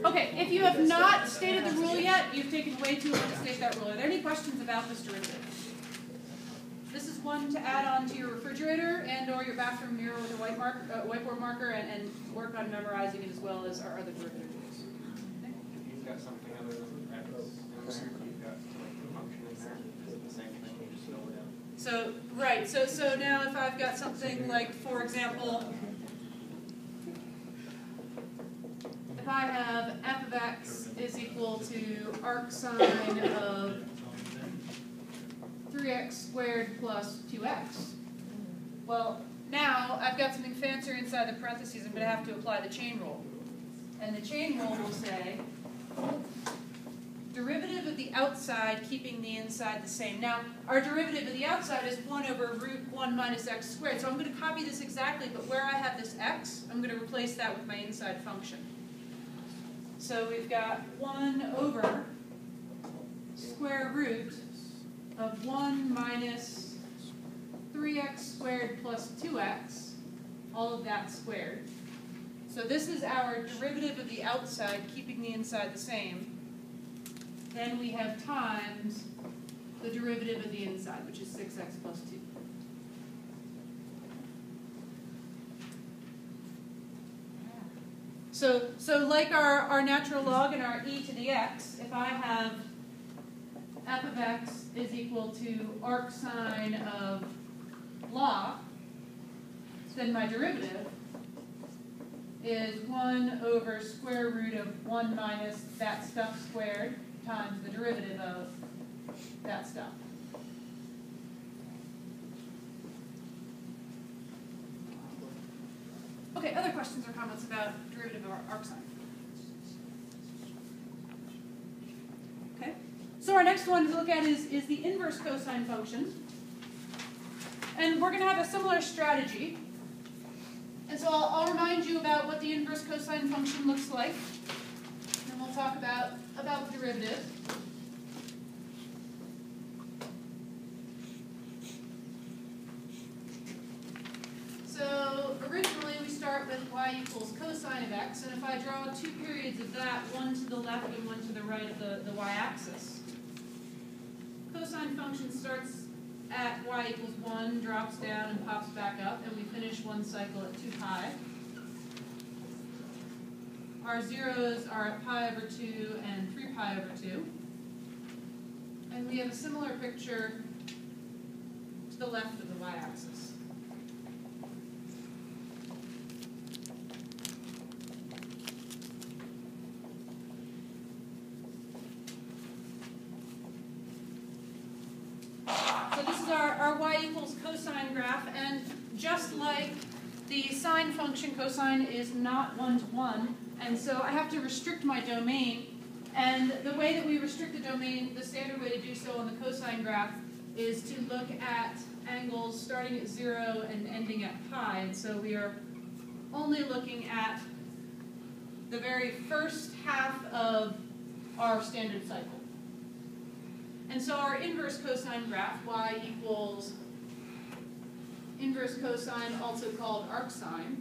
Okay, if you have not stated the rule yet, you've taken way too long to state that rule. Are there any questions about this derivative? This is one to add on to your refrigerator and or your bathroom mirror with a whiteboard marker and work on memorizing it as well as our other derivative rules. Okay? If you've got something other than x in there, you've got like a function in there, is it the same thing? You just fill it in. So, right, so now if I've got something like, for example, if I have f of x is equal to arc sine of 3x squared plus 2x. Well, now I've got something fancier inside the parentheses. I'm going to have to apply the chain rule. And the chain rule will say derivative of the outside keeping the inside the same. Now, our derivative of the outside is 1 over root 1 minus x squared. So I'm going to copy this exactly, but where I have this x, I'm going to replace that with my inside function. So we've got 1 over square root of 1 minus 3x squared plus 2x, all of that squared. So this is our derivative of the outside, keeping the inside the same. Then we have times the derivative of the inside, which is 6x plus 2. So like our natural log and our e to the x, if I have f of x is equal to arc sine of log, then my derivative is 1 over square root of 1 minus that stuff squared times the derivative of that stuff. Okay, other questions or comments about derivative of arc sine? Okay. So our next one to look at is the inverse cosine function. And we're going to have a similar strategy. And so I'll remind you about what the inverse cosine function looks like. And we'll talk about the derivative. So originally we start with y equals cosine of x. And if I draw 2 periods of that, one to the left and one to the right of the y-axis, cosine function starts at y equals 1, drops down, and pops back up, and we finish one cycle at 2 pi. Our zeros are at pi over 2 and 3 pi over 2. And we have a similar picture to the left of the y-axis. Our y equals cosine graph, and just like the sine function, cosine is not one-to-one, and so I have to restrict my domain. And the way that we restrict the domain, the standard way to do so on the cosine graph, is to look at angles starting at 0 and ending at pi. And so we are only looking at the very first half of our standard cycle. And so our inverse cosine graph, y equals inverse cosine, also called arc cosine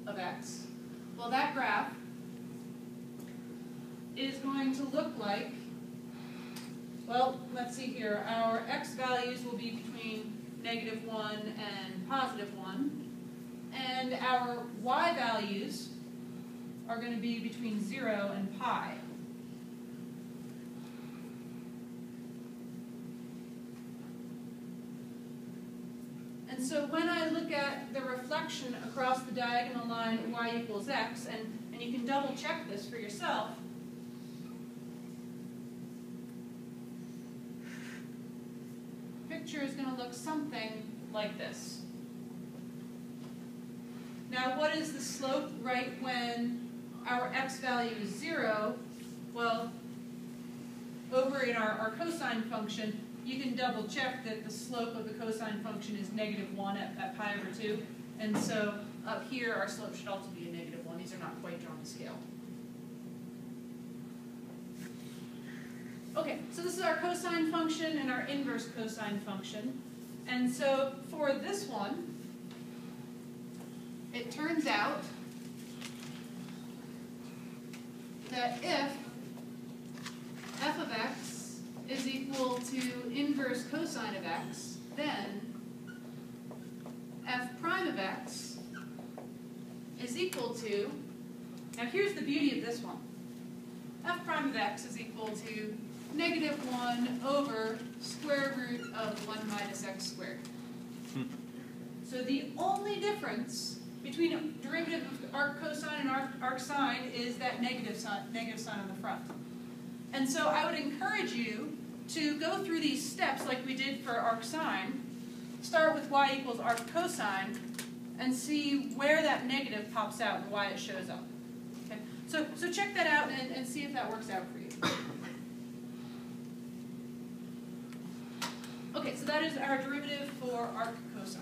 of x. Well, that graph is going to look like, well, let's see here. Our x values will be between -1 and +1. And our y values are going to be between 0 and pi. And so when I look at the reflection across the diagonal line y equals x, and you can double check this for yourself, the picture is going to look something like this. Now, what is the slope right when our x value is 0? Well, over in our cosine function, you can double check that the slope of the cosine function is -1 at pi over 2. And so up here, our slope should also be a -1. These are not quite drawn to scale. Okay, so this is our cosine function and our inverse cosine function. And so for this one, it turns out that if f of x is equal to inverse cosine of x, then f prime of x is equal to, now here's the beauty of this one, f prime of x is equal to negative 1 over square root of 1 minus x squared. So the only difference between a derivative of arc cosine and arc sine is that negative sign on the front. And so I would encourage you to go through these steps like we did for arc sine, start with y equals arc cosine, and see where that negative pops out and why it shows up. Okay? So check that out and see if that works out for you. Okay, so that is our derivative for arc cosine.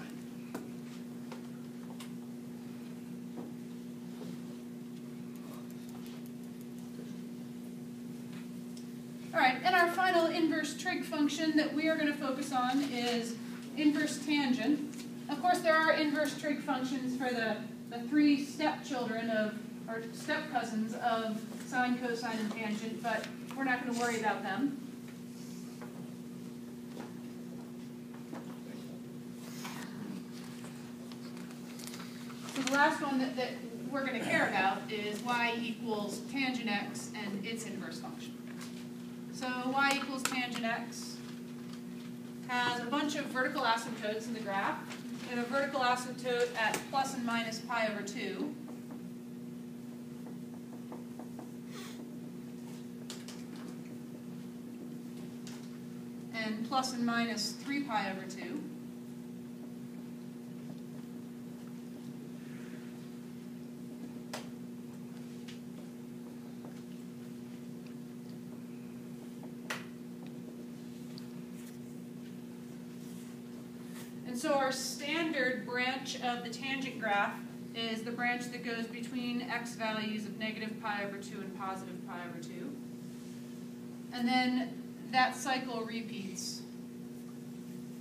All right, and our final inverse trig function that we are going to focus on is inverse tangent. Of course, there are inverse trig functions for the three stepchildren of, or step cousins of sine, cosine, and tangent, but we're not going to worry about them. So the last one that we're going to care about is y equals tangent x and its inverse function. So y equals tangent x has a bunch of vertical asymptotes in the graph. We have a vertical asymptote at plus and minus pi over 2. And plus and minus 3 pi over 2. So our standard branch of the tangent graph is the branch that goes between x values of negative pi over 2 and positive pi over 2. And then that cycle repeats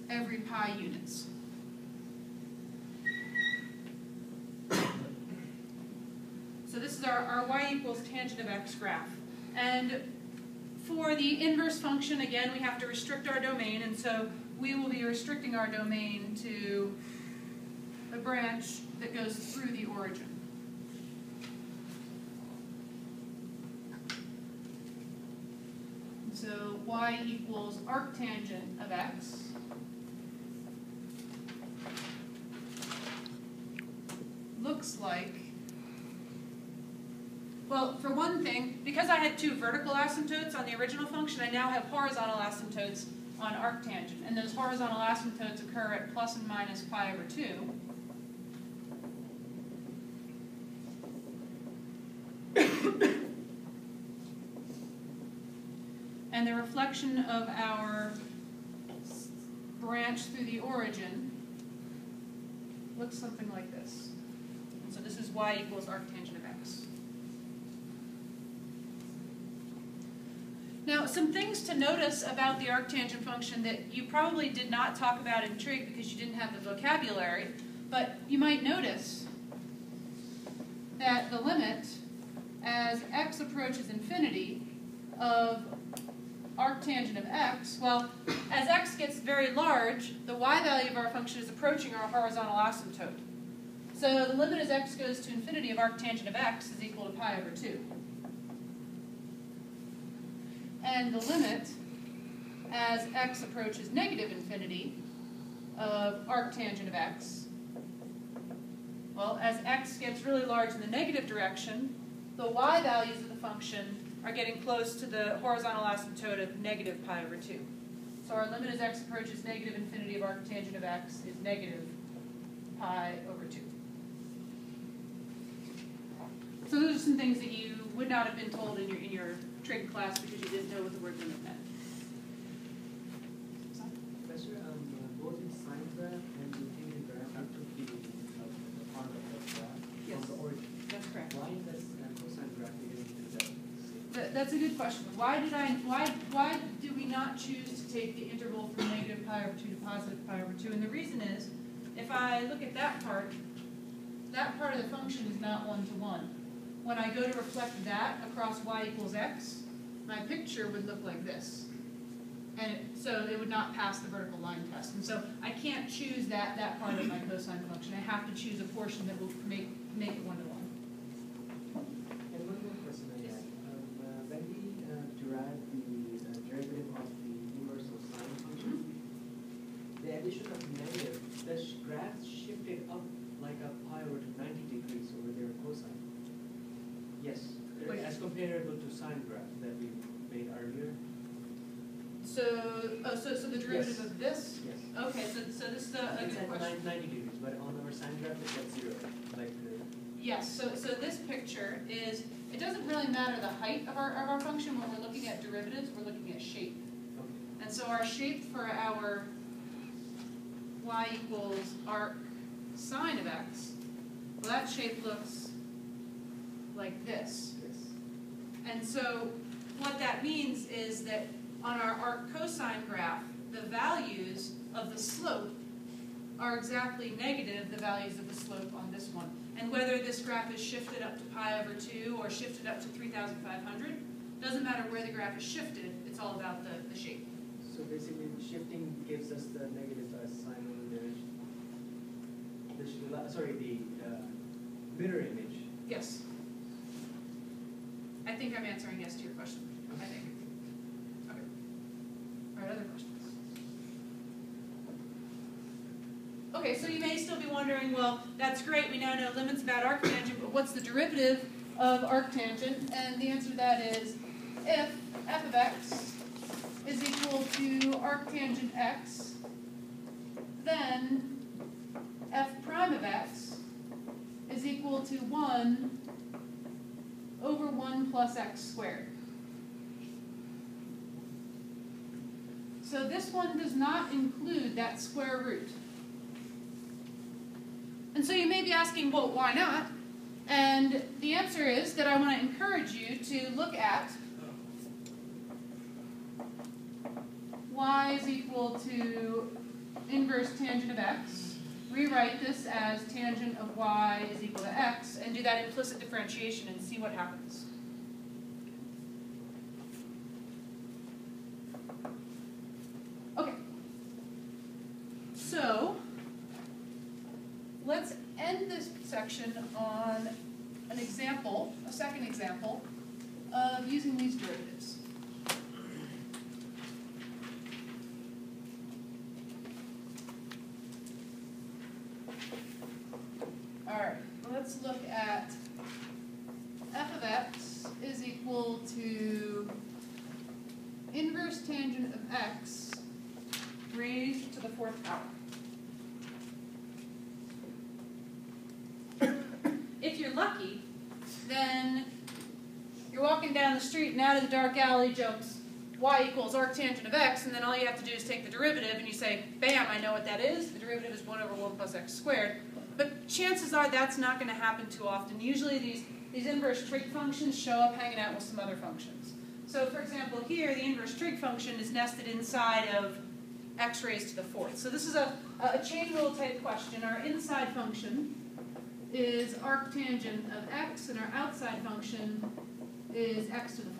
every pi units. So this is our y equals tangent of x graph. And for the inverse function, again, we have to restrict our domain, and so we will be restricting our domain to a branch that goes through the origin. So y equals arctangent of x looks like, well, for one thing, because I had two vertical asymptotes on the original function, I now have horizontal asymptotes on arctangent, and those horizontal asymptotes occur at plus and minus pi over 2. And the reflection of our branch through the origin looks something like this. So this is y equals arctangent of x. Now, some things to notice about the arctangent function that you probably did not talk about in trig because you didn't have the vocabulary, but you might notice that the limit as x approaches infinity of arctangent of x, well, as x gets very large, the y value of our function is approaching our horizontal asymptote. So the limit as x goes to infinity of arctangent of x is equal to pi over 2. And the limit as x approaches negative infinity of arctangent of x, well, as x gets really large in the negative direction, the y values of the function are getting close to the horizontal asymptote of negative pi over 2. So our limit as x approaches negative infinity of arctangent of x is negative pi over 2. So those are some things that you would not have been told in your trig class because you didn't know what the word limit meant. Especially both in sine graph and in tangent graph have to be the part of the graph Yes. from the origin. That's correct. Why in this cosine graph we didn't do that? That's a good question. Why do we not choose to take the interval from negative pi over 2 to positive pi over 2? And the reason is, if I look at that part, that part of the function is not one-to-one. When I go to reflect that across y equals x, my picture would look like this. And so it would not pass the vertical line test. And so I can't choose that part of my cosine function. I have to choose a portion that will make it one-to-one. And one more question I had. When we derive the derivative of the universal sine function, the addition of negative, the graph shifted up like a pi over to 90 degrees over there cosine. Yes, Wait. as comparable to sine graph that we made earlier. So the derivative Yes. of this? Yes. Okay, so this is a It's good at question. 90 degrees, but on our sine graph it's at 0. Like Yes, so this picture is, it doesn't really matter the height of our function when we're looking at derivatives, we're looking at shape. okay. And so our shape for our y equals arc sine of x, well, that shape looks like this. Yes. And so what that means is that on our arc cosine graph, the values of the slope are exactly negative the values of the slope on this one. And whether this graph is shifted up to pi over 2 or shifted up to 3,500, doesn't matter where the graph is shifted, it's all about the shape. So basically, shifting gives us the negative sign over there. The mirror image. Yes. I think I'm answering yes to your question. I think. Okay. All right, other questions? Okay, so you may still be wondering, well, that's great, we now know limits about arctangent, but what's the derivative of arctangent? And the answer to that is, if f of x is equal to arctangent x, then f prime of x is equal to 1 over 1 plus x squared. So this one does not include that square root. And so you may be asking, well, why not? And the answer is that I want to encourage you to look at y is equal to inverse tangent of x, rewrite this as tangent of y is equal to x, and do that implicit differentiation and see what happens. Okay. So, let's end this section on an example, a second example, of using these derivatives. Alright, let's look at f of x is equal to inverse tangent of x raised to the 4th power. If you're lucky, then you're walking down the street and out of the dark alley jumps y equals arctangent of x, and then all you have to do is take the derivative and you say, bam, I know what that is. The derivative is 1 over 1 plus x squared. But chances are that's not going to happen too often. Usually these inverse trig functions show up hanging out with some other functions. So for example here, the inverse trig function is nested inside of x raised to the 4th. So this is a chain rule type question. Our inside function is arctangent of x, and our outside function is x to the 4th.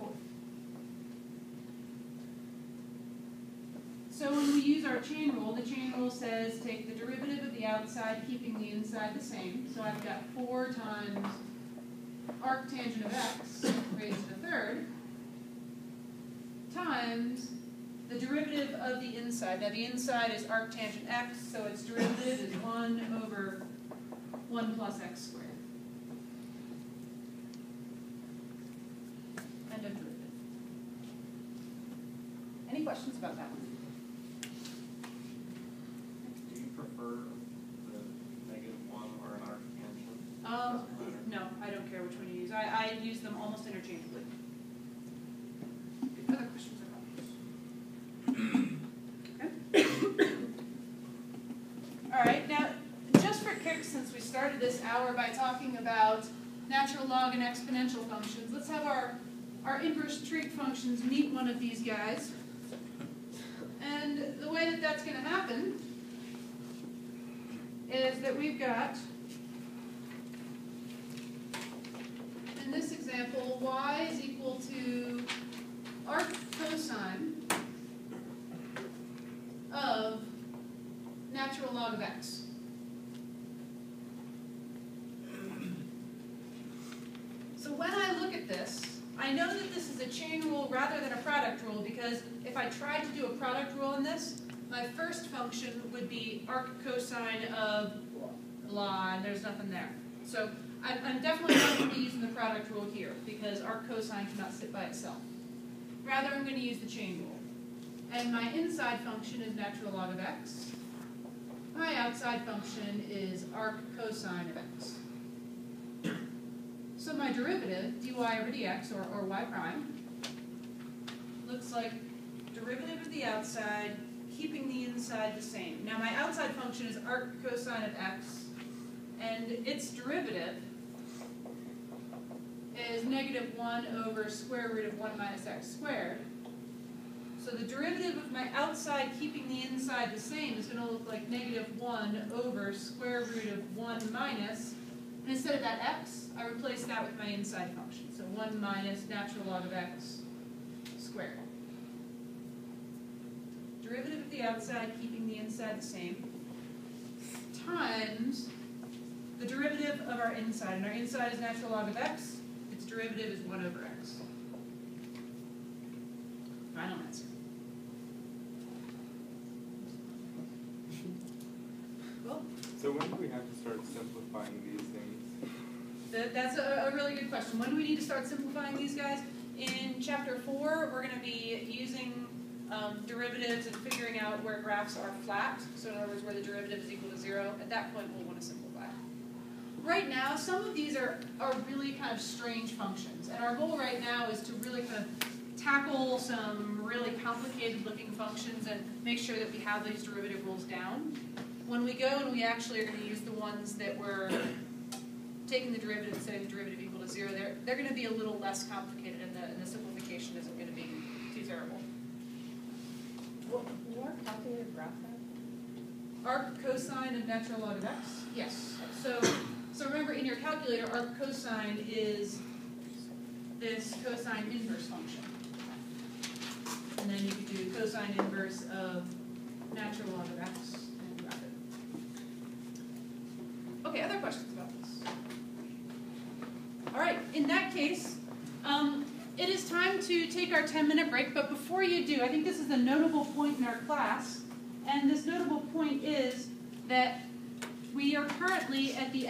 So when we use our chain rule, the chain rule says take the derivative of the outside, keeping the inside the same. So I've got 4 times arctangent of x raised to the 3rd times the derivative of the inside. Now the inside is arctangent x, so its derivative is 1 over 1 plus x squared. End of derivative. Any questions about that one? Do you prefer the -1 or an arctangent? No, I don't care which one you use. I use them almost interchangeably. Other questions or comments? Okay. All right, now, just for kicks, since we started this hour by talking about natural log and exponential functions, let's have our inverse trig functions meet one of these guys. And the way that that's going to happen is that we've got y is equal to arc cosine of natural log of x. So when I look at this, I know that this is a chain rule rather than a product rule, because if I tried to do a product rule in this, my first function would be arc cosine of blah, and there's nothing there. So I'm definitely not going to be using the product rule here, because arc cosine cannot sit by itself. Rather, I'm going to use the chain rule. And my inside function is natural log of x. My outside function is arc cosine of x. So my derivative, dy over dx, or y prime, looks like derivative of the outside, keeping the inside the same. Now my outside function is arc cosine of x, and its derivative is negative 1 over square root of 1 minus x squared. So the derivative of my outside keeping the inside the same is going to look like negative 1 over square root of 1 minus, and instead of that x, I replace that with my inside function. So 1 minus natural log of x squared. Derivative of the outside keeping the inside the same, times the derivative of our inside. And our inside is natural log of x. Its derivative is 1 over x. Final answer. Cool. So when do we have to start simplifying these things? That's a really good question. When do we need to start simplifying these guys? In chapter 4, we're going to be using derivatives and figuring out where graphs are flat. So in other words, where the derivative is equal to 0. At that point, we'll want to simplify. Right now, some of these are really kind of strange functions. And our goal right now is to really kind of tackle some really complicated looking functions and make sure that we have these derivative rules down. When we go and we actually are going to use the ones that we're taking the derivative and setting the derivative equal to 0, they're going to be a little less complicated, and the simplification isn't going to be too terrible. Will our calculator graph that? Arc cosine of natural log of x? Yes. So remember, in your calculator, arc cosine is this cosine inverse function. And then you could do cosine inverse of natural log of x and graph it. Okay, other questions about this? All right, in that case, it is time to take our 10-minute break, but before you do, I think this is a notable point in our class, and this notable point is that we are currently at the end